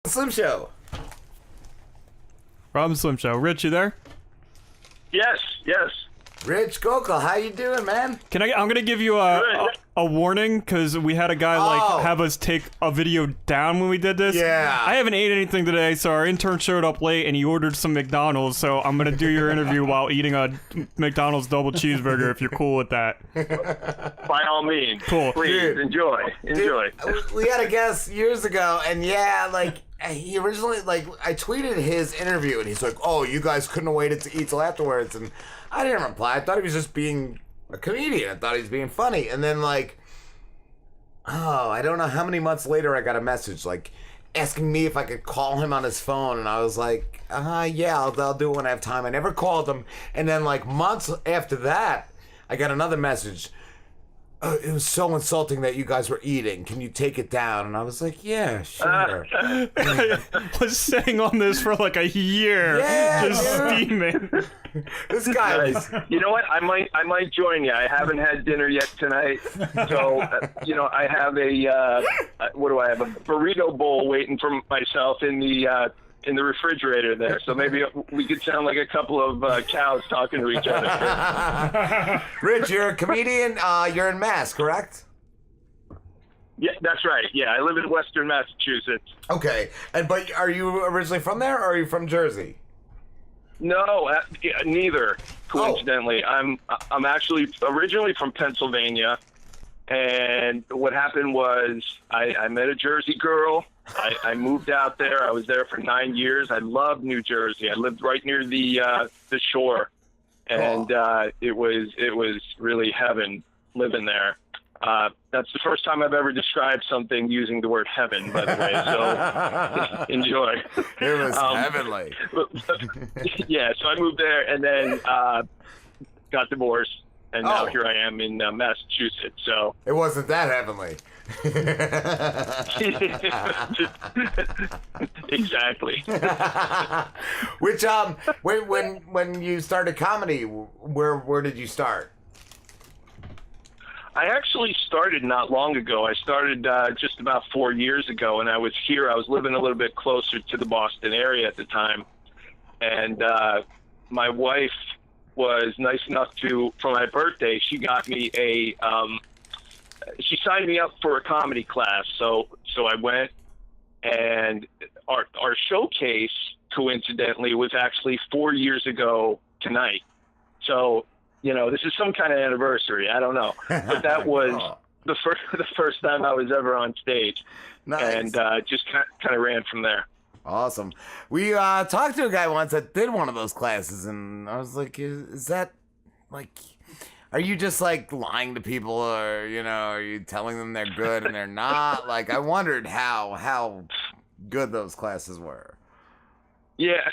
Slim Show. Rob and Slim Show. Rich, you there? Yes. Rich Goeckel, how you doing, man? I'm gonna give you a warning because we had a guy have us take a video down when we did this. Yeah. I haven't ate anything today, so our intern showed up late and he ordered some McDonald's. So I'm gonna do your interview while eating a McDonald's double cheeseburger. If you're cool with that. By all means. Cool. Please enjoy. Dude, we had a guest years ago, and he originally, I tweeted his interview, and he's like, "Oh, you guys couldn't have waited to eat till afterwards," and I didn't reply. I thought he was just being a comedian. I thought he was being funny, and then I don't know how many months later, I got a message asking me if I could call him on his phone, and I was like, yeah, I'll do it when I have time. I never called him, and then months after that, I got another message. It was so insulting that you guys were eating. Can you take it down? And I was like, yeah, sure. I was sitting on this for a year, just steaming. This guy was... You know what? I might join you. I haven't had dinner yet tonight, so I have a what do I have? A burrito bowl waiting for myself in the refrigerator there. So maybe we could sound like a couple of cows talking to each other. Rich, you're a comedian. You're in Mass, correct? Yeah, that's right. Yeah, I live in Western Massachusetts. Okay, but are you originally from there, or are you from Jersey? No, neither. Coincidentally, I'm actually originally from Pennsylvania, and what happened was I met a Jersey girl. I moved out there. I was there for 9 years. I loved New Jersey. I lived right near the shore, and it was really heaven living there. That's the first time I've ever described something using the word heaven, by the way, so enjoy. It was heavenly. Yeah, so I moved there and then got divorced, and now here I am in Massachusetts. So it wasn't that heavenly. Exactly. Which when you started comedy, where did you start? I actually started not long ago. I started just about 4 years ago, and I was here. I was living a little bit closer to the Boston area at the time, and my wife was nice enough to, for my birthday, she got me she signed me up for a comedy class. So I went, and our showcase, coincidentally, was actually 4 years ago tonight. So, this is some kind of anniversary. I don't know. But that was the first time I was ever on stage. Nice. And just kind of ran from there. Awesome. We talked to a guy once that did one of those classes, and I was like, is that, are you just, lying to people, or, are you telling them they're good and they're not? I wondered how good those classes were. Yeah.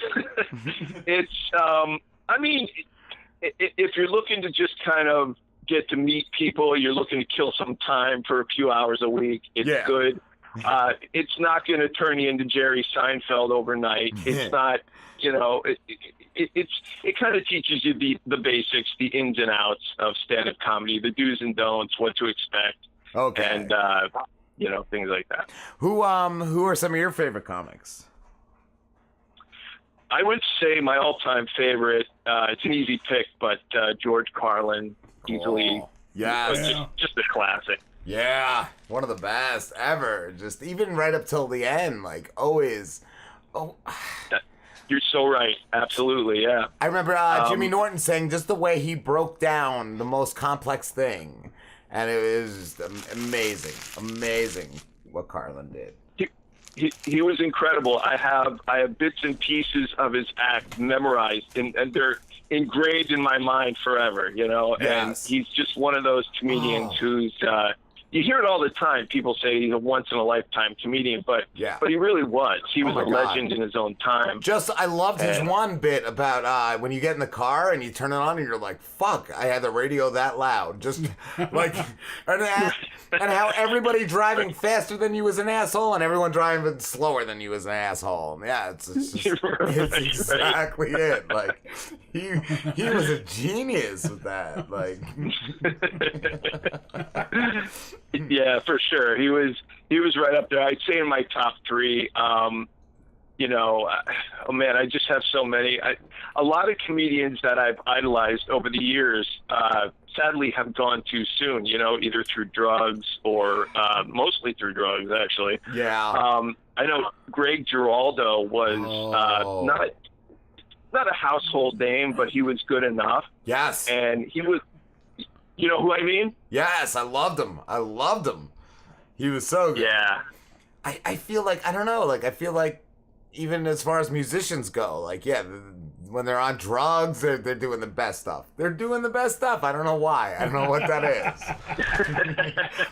It's, if you're looking to just kind of get to meet people, you're looking to kill some time for a few hours a week, it's good. It's not going to turn you into Jerry Seinfeld overnight. It's not, it kind of teaches you the basics, the ins and outs of stand-up comedy, the do's and don'ts, what to expect. Okay. And, things like that. Who are some of your favorite comics? I would say my all-time favorite, it's an easy pick, but George Carlin, easily. Yes. Just a classic. Yeah, one of the best ever. Just even right up till the end, always. Oh, you're so right. Absolutely, yeah. I remember Jimmy Norton saying just the way he broke down the most complex thing, and it was just amazing what Carlin did. He was incredible. I have bits and pieces of his act memorized, and they're engraved in my mind forever, Yes. And he's just one of those comedians who's, you hear it all the time. People say he's a once-in-a-lifetime comedian, but he really was. He was a legend in his own time. I loved his one bit about when you get in the car and you turn it on and you're like, fuck, I had the radio that loud. Just and how everybody driving faster than you is an asshole and everyone driving slower than you is an asshole. Yeah, it's exactly it. He was a genius with that. Yeah, for sure. He was right up there. I'd say in my top three. you know, oh man, I just have so many. A lot of comedians that I've idolized over the years, sadly, have gone too soon. You know, either through drugs or mostly through drugs, actually. Yeah. I know Greg Giraldo was not a household name, but he was good enough. Yes. And he was, you know who I mean? Yes, I loved him. He was so good. Yeah. I feel like, I don't know, like, I feel like even as far as musicians go, like, yeah, when they're on drugs, they're doing the best stuff. They're doing the best stuff. I don't know why. I don't know what that is.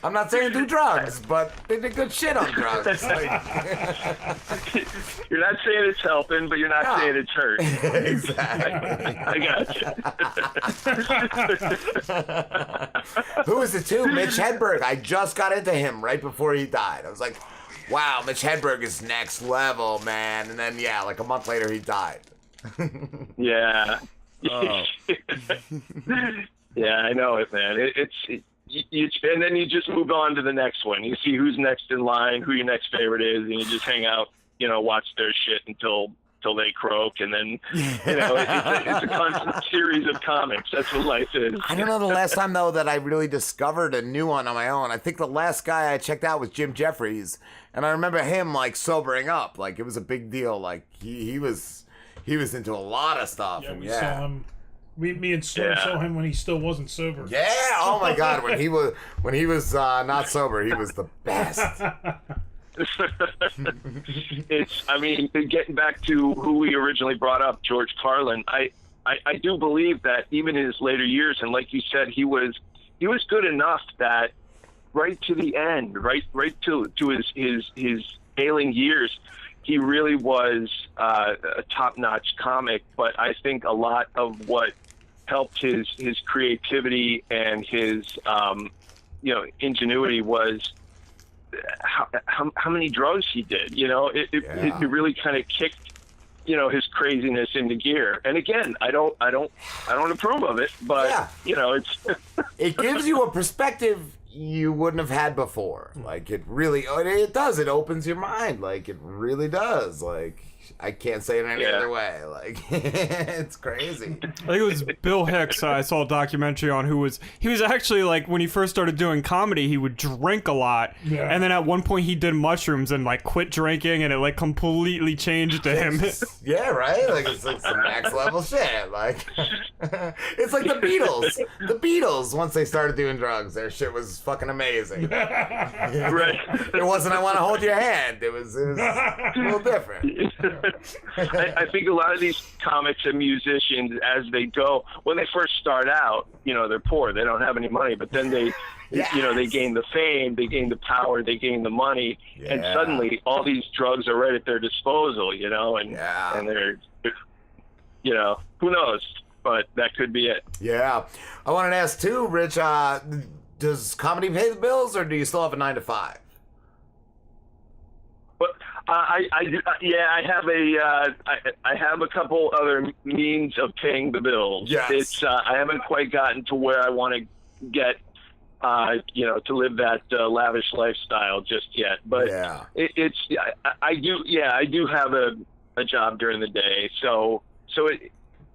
I'm not saying do drugs, but they did good shit on drugs. Like, you're not saying it's helping, but you're not saying it's hurt. Exactly. I got you. Who is it too? Mitch Hedberg. I just got into him right before he died. I was like, wow, Mitch Hedberg is next level, man. And then, yeah, like a month later, he died. Yeah. Oh. Yeah, I know it, man. And then you just move on to the next one. You see who's next in line, who your next favorite is, and you just hang out, you know, watch their shit until they croak, and then, you know, it's a constant series of comics. That's what life is. I don't know the last time, though, that I really discovered a new one on my own. I think the last guy I checked out was Jim Jeffries, and I remember him, like, sobering up. Like, it was a big deal. Like, he was into a lot of stuff. Yeah, and we saw him. Me and Slim saw him when he still wasn't sober. Yeah, oh my God, when he was not sober, he was the best. I mean, getting back to who we originally brought up, George Carlin, I do believe that even in his later years, and like you said, he was good enough that right to the end, right to his ailing years, he really was a top-notch comic. But I think a lot of what helped his creativity and his ingenuity was how many drugs he did. You know, it really kind of kicked, you know, his craziness into gear. And again, I don't approve of it, but you know, it gives you a perspective you wouldn't have had before. Like, it does. It opens your mind. Like, it really does. Like, I can't say it any other way. Like, it's crazy. I think it was Bill Hicks. I saw a documentary on he was actually, like, when he first started doing comedy, he would drink a lot. Yeah. And then at one point he did mushrooms and, like, quit drinking, and it, like, completely changed him. Yeah, right? Like, it's like some next level shit. Like, it's like the Beatles. The Beatles, once they started doing drugs, their shit was fucking amazing. Right. It wasn't I Want to Hold Your Hand. It was a little different. I think a lot of these comics and musicians, as they go, when they first start out, you know, they're poor, they don't have any money, but then they gain the fame, they gain the power, they gain the money, and suddenly all these drugs are right at their disposal, you know, and they're, you know, who knows, but that could be it. Yeah. I wanted to ask too, Rich, does comedy pay the bills, or do you still have a 9 to 5? But I have a couple other means of paying the bills. Yes. I haven't quite gotten to where I want to get, you know, to live that lavish lifestyle just yet. But I do have a job during the day, so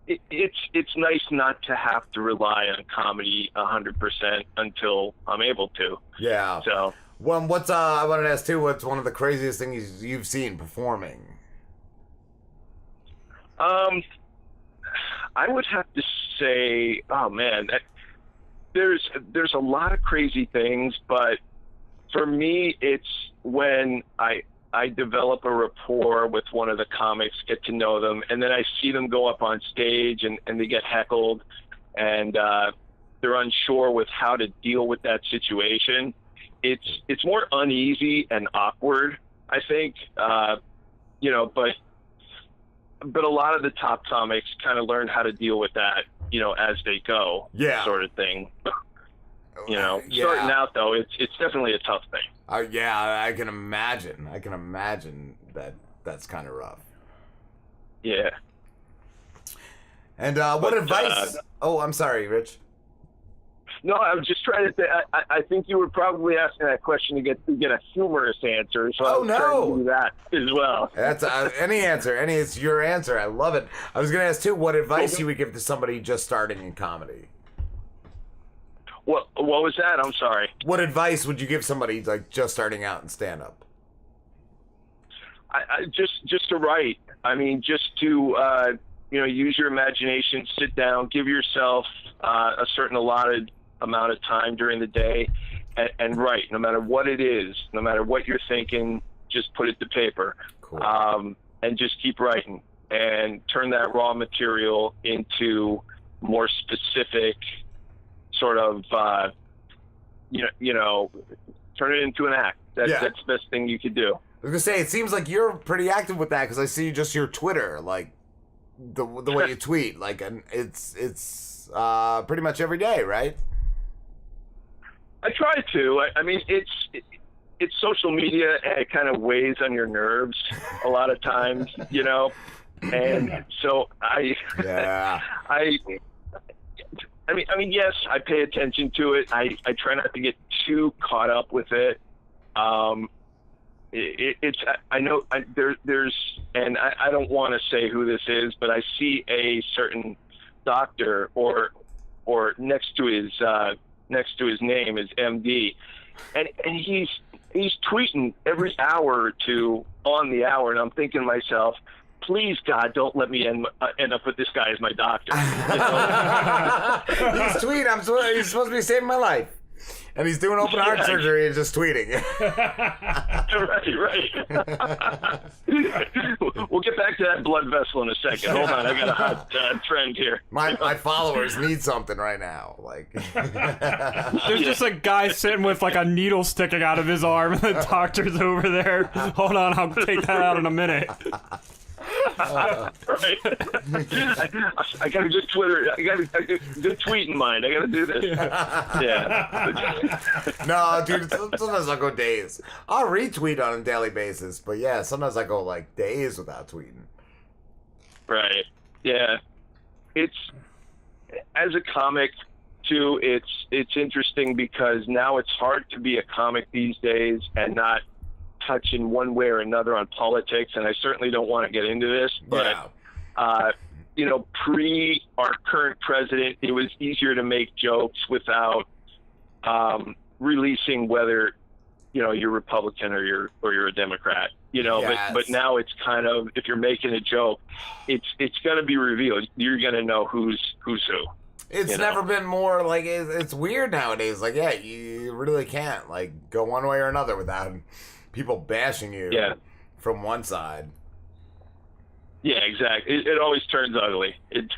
it's nice not to have to rely on comedy 100% until I'm able to. Yeah. So. Well, I wanted to ask too, what's one of the craziest things you've seen performing? I would have to say, oh man, there's a lot of crazy things, but for me, it's when I develop a rapport with one of the comics, get to know them, and then I see them go up on stage and they get heckled, and they're unsure with how to deal with that situation. It's more uneasy and awkward, I think, you know, but a lot of the top comics kind of learn how to deal with that, you know, as they go, sort of thing. You know, starting out though, it's definitely a tough thing. I can imagine. I can imagine that's kind of rough. Yeah. And what advice? I'm sorry, Rich. No, I was just trying to think. I think you were probably asking that question to get a humorous answer. So I was trying to do that as well. That's any answer. It's your answer. I love it. I was going to ask, too, what advice you would give to somebody just starting in comedy? What was that? I'm sorry. What advice would you give somebody like just starting out in stand-up? I just to write. I mean, just to use your imagination, sit down, give yourself a certain allotted amount of time during the day, and write. No matter what it is, no matter what you're thinking, just put it to paper. Cool. And just keep writing and turn that raw material into more specific sort of, turn it into an act. That's the best thing you could do. I was gonna say, it seems like you're pretty active with that because I see just your Twitter, like the way you tweet, like, and it's pretty much every day, right? I try to. I mean, it's social media, and it kind of weighs on your nerves a lot of times, and so I mean, yes, I pay attention to it. I try not to get too caught up with it. There's, and I don't want to say who this is, but I see a certain doctor or next to his name is MD, and he's tweeting every hour or two on the hour, and I'm thinking to myself, please, God, don't let me end up with this guy as my doctor. He's tweeting. He's supposed to be saving my life. And he's doing open heart surgery and just tweeting. Right. We'll get back to that blood vessel in a second. Hold on, I got a hot trend here. My followers need something right now. Like, there's just a guy sitting with like a needle sticking out of his arm, and the doctor's over there. Hold on, I'll take that out in a minute. Right. I gotta just Twitter. I gotta good tweet in mind. I gotta do this. Yeah. No, dude. Sometimes I'll go days. I'll retweet on a daily basis, but yeah, sometimes I go like days without tweeting. Right. Yeah. It's as a comic too. It's interesting because now it's hard to be a comic these days and not touch in one way or another on politics, and I certainly don't want to get into this, but pre our current president, it was easier to make jokes without releasing whether you're Republican or you're a Democrat. Yes. But now it's kind of, if you're making a joke, it's going to be revealed. You're going to know who's who. It's never been more like it's weird nowadays. Like, yeah, you really can't like go one way or another without people bashing you from one side. Yeah, exactly. It always turns ugly. It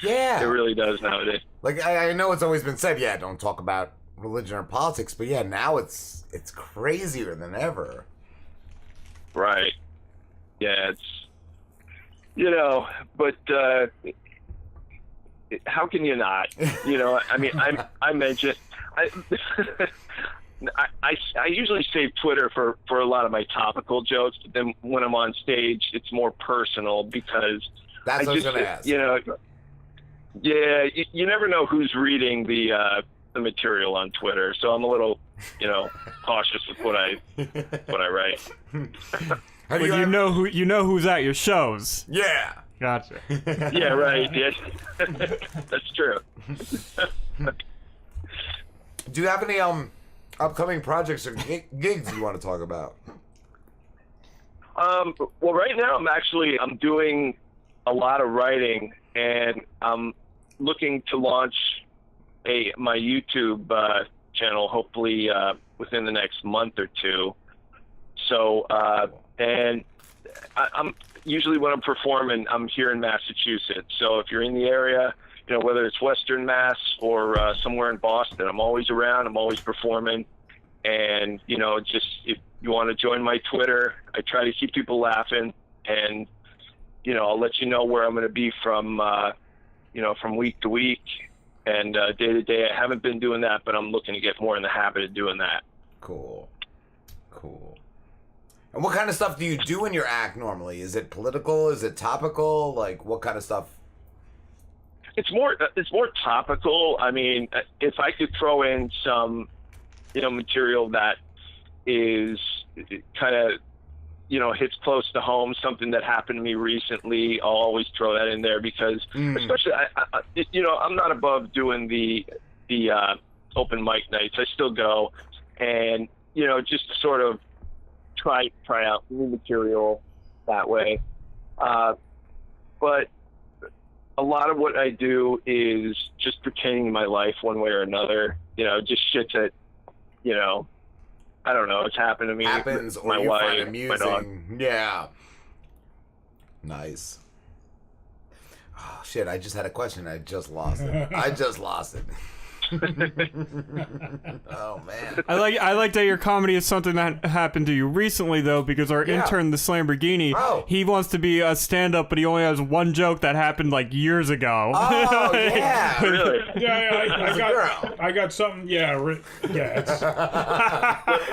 really does nowadays. Like, I know it's always been said, don't talk about religion or politics, but now it's crazier than ever. Right. Yeah, it's, but how can you not? I mean, I mentioned, I usually save Twitter for a lot of my topical jokes, but then when I'm on stage, it's more personal because that's what I was going to ask. You never know who's reading the material on Twitter, so I'm a little, cautious with what I write. You know who's at your shows. Yeah. Gotcha. Yeah, right. Yeah. That's true. Do you have any upcoming projects or gigs you want to talk about? Well, right now I'm doing a lot of writing, and I'm looking to launch my YouTube channel, hopefully within the next month or two. So, and I'm usually when I'm performing, I'm here in Massachusetts. So if you're in the area, whether it's Western Mass or somewhere in Boston, I'm always around. I'm always performing. And, just if you want to join my Twitter, I try to keep people laughing. And, I'll let you know where I'm going to be from week to week and day to day. I haven't been doing that, but I'm looking to get more in the habit of doing that. Cool. And what kind of stuff do you do in your act normally? Is it political? Is it topical? Like, what kind of stuff? it's more topical. I mean, if I could throw in some, material that is kind of, hits close to home, something that happened to me recently, I'll always throw that in there because, especially, I'm not above doing the open mic nights. I still go, and just to sort of try out new material that way. But a lot of what I do is just pertaining my life one way or another. Just shit that, I don't know, it's happened to me. Happens, or my you wife, find my dog. amusing. Yeah. Nice. Oh, shit, I just had a question. I just lost it. Oh, man. I like that your comedy is something that happened to you recently, though, because our intern, the Slamborghini, he wants to be a stand-up, but he only has one joke that happened like years ago. Oh, yeah. Really? Yeah, I got something. Yeah, it's,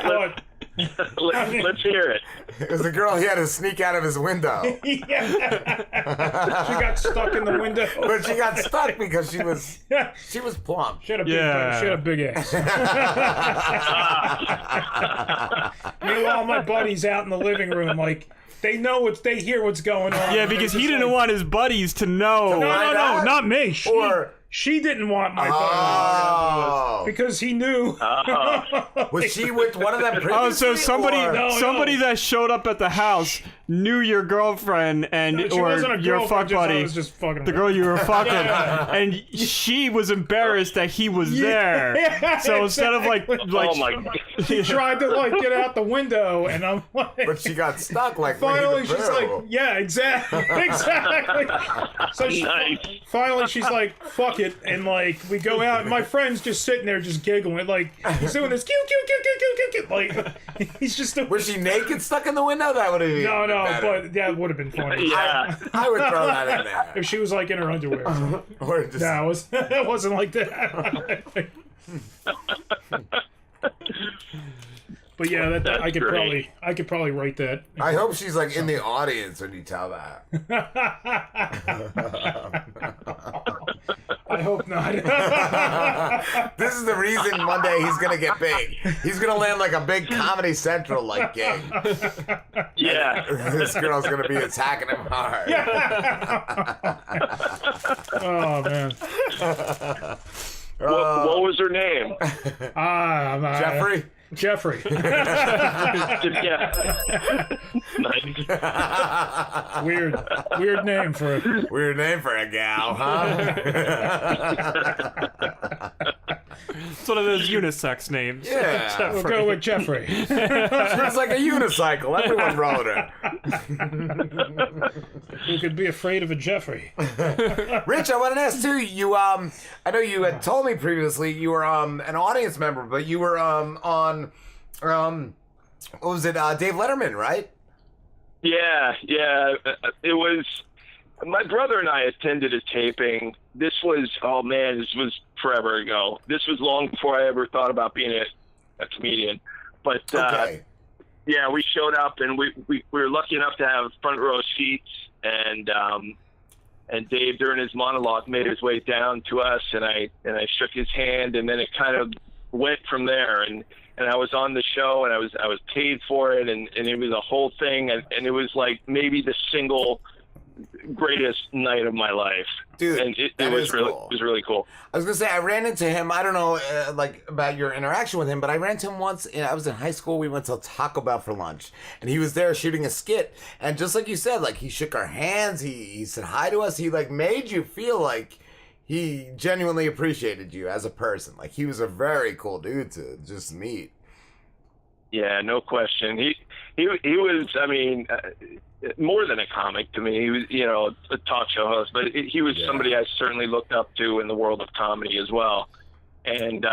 but, Let's hear it. It was the girl, he had to sneak out of his window. yeah. She got stuck in the window. But she got stuck because she was plump. She had a big ass. Meanwhile, my buddies out in the living room, like, they hear what's going on. Yeah, because he didn't want his buddies to know. No, not me. She didn't want my buddies because he knew. Was she with one of them previously? Oh, so somebody No. that showed up at the house knew your girlfriend or your fuck buddy, I was just fucking the girl you were fucking, and she was embarrassed that he was there. So instead of like, Oh my God. she tried to get out the window, and I'm like, But she got stuck like finally Winnie the she's Pooh. like, yeah, exactly. So finally she's like, fuck it, and like we go out, and my friend's just sitting there just giggling, like he's doing this cute, like he's just Was she naked stuck in the window? That would have been no, better. but that would have been funny. Yeah. I would throw that in there. If she was like in her underwear. Or just, No, it wasn't like that. But yeah, That's I could great. probably write that. I hope she's like in the audience when you tell that. I hope not. This is the reason one day he's gonna get big. He's gonna land like a big Comedy Central like gig. Yeah. This girl's gonna be attacking him hard. Oh man. What was her name? Jeffrey? Yeah. Nice. Weird name for it. Weird name for a gal, huh? it's one of those unisex names. Yeah. We'll go with Jeffrey. It's like a unicycle. Everyone rode her. Who could be afraid of a Jeffrey? Rich, I wanted to ask too. You, I know you had told me previously you were an audience member, but you were on, what was it? Dave Letterman, right? Yeah. It was my brother and I attended a taping. This was forever ago. This was long before I ever thought about being a comedian. But Okay. yeah, we showed up and we were lucky enough to have front row seats, and Dave during his monologue made his way down to us, and I shook his hand, and then it kind of went from there, and I was on the show, and I was paid for it, and it was a whole thing, and it was like maybe the single greatest night of my life. Dude, and it that was is really cool. it was really cool. I was gonna say I ran into him. I don't know about your interaction with him, but I ran into him once. I was in high school. We went to Taco Bell for lunch, and he was there shooting a skit. And just like you said, like he shook our hands. He said hi to us. He like made you feel like he genuinely appreciated you as a person. Like he was a very cool dude to just meet. Yeah, no question. He was, I mean, more than a comic to me. He was, a talk show host, but he was somebody I certainly looked up to in the world of comedy as well. And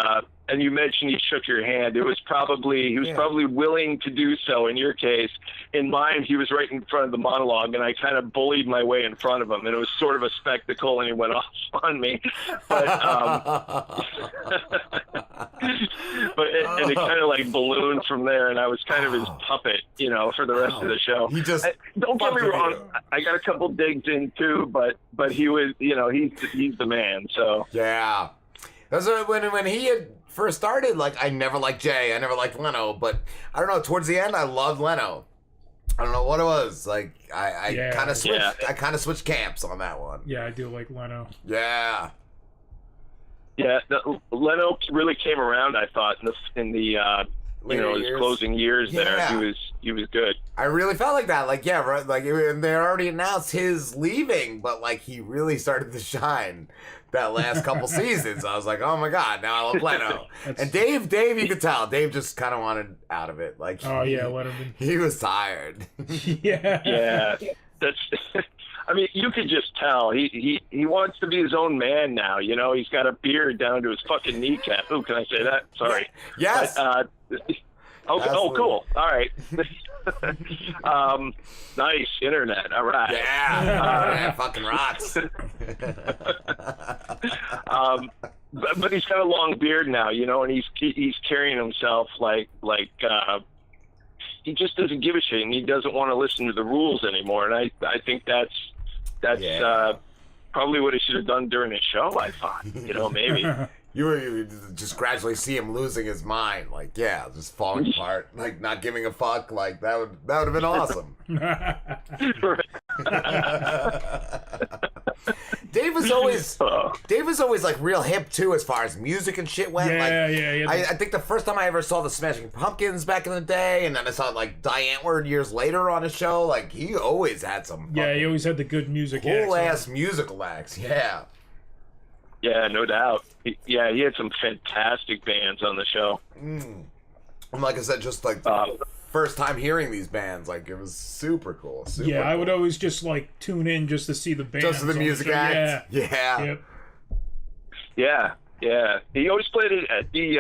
you mentioned he shook your hand. He was probably willing to do so in your case. In mine, he was right in front of the monologue, and I kind of bullied my way in front of him, and it was sort of a spectacle, and he went off on me. But And it kind of like ballooned from there, and I was kind of his puppet, for the rest of the show. He just don't get me fucking wrong, you. I got a couple digs in too, but he was, he's the man. So Yeah. That's when he had first started, like, I never liked Jay, I never liked Leno, but I don't know, towards the end I loved Leno. I don't know what it was. Like I kind of switched. Yeah. I kind of switched camps on that one. Yeah, I do like Leno. Yeah. Yeah, Leno really came around. I thought in the Later his years. closing years there, Yeah. he was good. I really felt like that. Like, yeah, right. Like, they already announced his leaving, but like he really started to shine that last couple seasons. I was like, oh my god, now I love Leno. And Dave, you could tell. Dave just kind of wanted out of it. Like, Oh yeah, Letterman. he was tired. Yeah. Yeah, that's. I mean, you could just tell he wants to be his own man now. He's got a beard down to his fucking kneecap. Ooh, can I say that? Sorry. Yes. But, cool. All right. Nice internet. All right. Yeah. Fucking rocks. But he's got a long beard now, and he's carrying himself like he just doesn't give a shit, and he doesn't want to listen to the rules anymore. And I think that's probably what he should have done during his show. I thought, maybe. You just gradually see him losing his mind, like, yeah, just falling apart, like not giving a fuck, like that would have been awesome. Dave was always like real hip too, as far as music and shit went. Yeah. I think the first time I ever saw the Smashing Pumpkins back in the day, and then I saw like Die Antwoord years later on his show. Like he always had some Yeah, he always had the good music. cool ass musical acts. Yeah. Yeah, no doubt. He had some fantastic bands on the show. And like I said, just like first time hearing these bands, like it was super cool. Super Yeah, I cool. would always just like tune in just to see the bands. Just for the on music show. act. Yeah. Yeah. Yeah. He always played it at the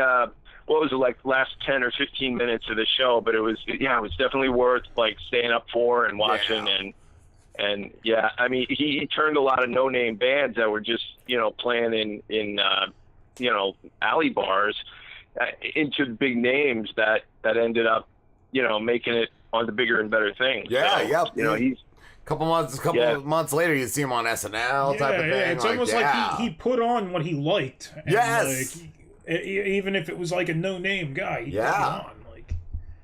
what was it, like last 10 or 15 minutes of the show, but it was definitely worth like staying up for and watching. Yeah. And yeah, I mean, he turned a lot of no-name bands that were just, playing in alley bars into big names that ended up, making it on the bigger and better things. Yeah, So, he's couple months later, you see him on SNL type of thing. Yeah. It's almost like he put on what he liked. And Yes. Like, even if it was like a no-name guy, he put it on. Like,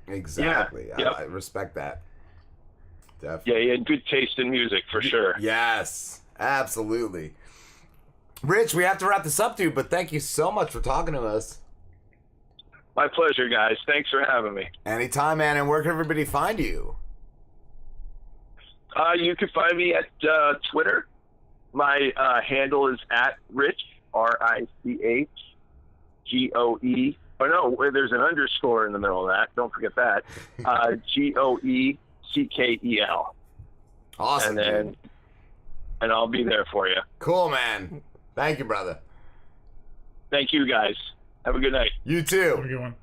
Exactly. Yeah. Yep. I respect that. Definitely. Yeah, he had good taste in music for sure. Yes, absolutely. Rich, we have to wrap this up, dude, but thank you so much for talking to us. My pleasure, guys. Thanks for having me. Anytime, man. And where can everybody find you? You can find me at Twitter. My handle is at Rich, RICHGOE. Oh, no, there's an underscore in the middle of that. Don't forget that. GOECKEL. Awesome. And I'll be there for you. Cool, man. Thank you, brother. Thank you, guys. Have a good night. You too. what are you going?